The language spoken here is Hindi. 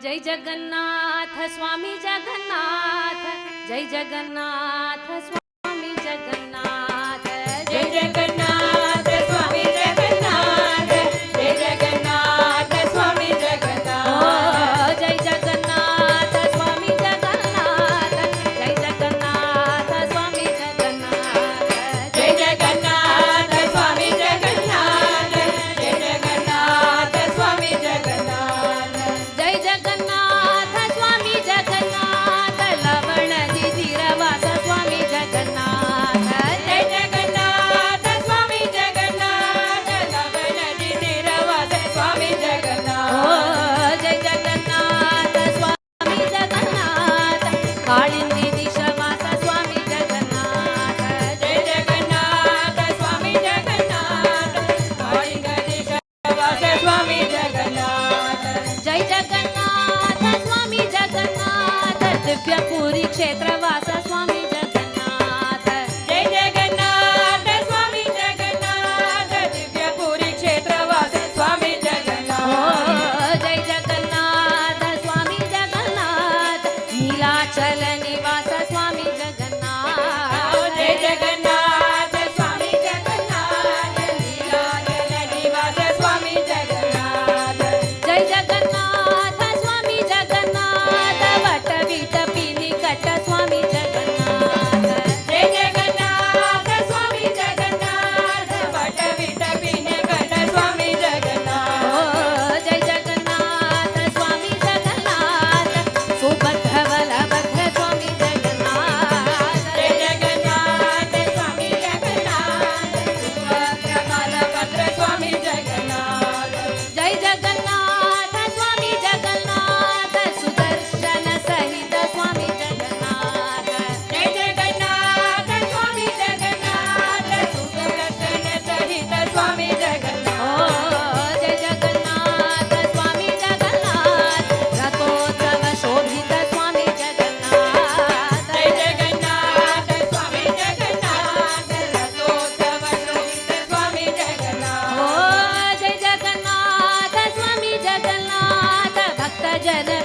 जय जगन्नाथ स्वामी जगन्नाथ, जय जगन्नाथ स्वामी जगन्नाथ, जय जगन्नाथ स्वामी जगन्नाथ, जय जगन्नाथ स्वामी जगन्नाथ, जय जगन्नाथ स्वामी जगन्नाथ, जय जगन्नाथ स्वामी जगन्नाथ, जय जगन्नाथ स्वामी जगन्नाथ, जय जगन्नाथ स्वामी जगन्नाथ, जय जगन्नाथ स्वामी जगन्नाथ, लवण तीरवास स्वामी जगन्नाथ, जय जगन्नाथ स्वामी जगन्नाथ, लवण तीरवास स्वामी जगन्नाथ, जय जगन्नाथ स्वामी जगन्नाथ, काळिंदी दिशवास स्वामी जगन्नाथ, जय जगन्नाथ स्वामी जगन्नाथ, काळिंगदेशवास स्वामी जगन्नाथ, जय जगन्नाथ स्वामी जगन्नाथ, दिव्यपुरी क्षेत्रवास स्वामी जगन्नाथ, जय जगन्नाथ स्वामी जगन्नाथ, दिव्यपुरी क्षेत्रवास स्वामी जगन्नाथ, जय जगन्नाथ स्वामी जगन्नाथ, नीलाचल निवास स्वामी जगन्नाथ, जय जगन्नाथ स्वामी जगन्नाथ, नीलाचल निवास स्वामी जगन्नाथ, जय जगन्नाथ स्वामी जगन्नाथ, वटवीट पिनिकट स्वामी जगन्नाथ, जय जगन्नाथ स्वामी जगन्नाथ, वटविट पिनकट स्वामी जगन्नाथ, जय जगन्नाथ स्वामी जगन्नाथ, सुभद्र बलभद्र स्वामी जगन्नाथ, जय जगन्नाथ स्वामी जगन्नाथ, सुभद्र बलभद्र स्वामी जगन्नाथ, जय जगन्नाथ स्वामी जगन्नाथ, सुदर्शन सहित स्वामी जगन्नाथ, जय जगन्नाथ स्वामी जगन्नाथ, सुदर्शन सहित स्वामी जगन्नाथ, जय जगन्नाथ स्वामी जगन्नाथ, रथोत्सव शोभित स्वामी जगन्नाथ, जय जगन्नाथ स्वामी जगन्नाथ, रथोत्सव शोभित स्वामी जगन्नाथ, जय जगन्नाथ स्वामी जगन्नाथ, भक्तजन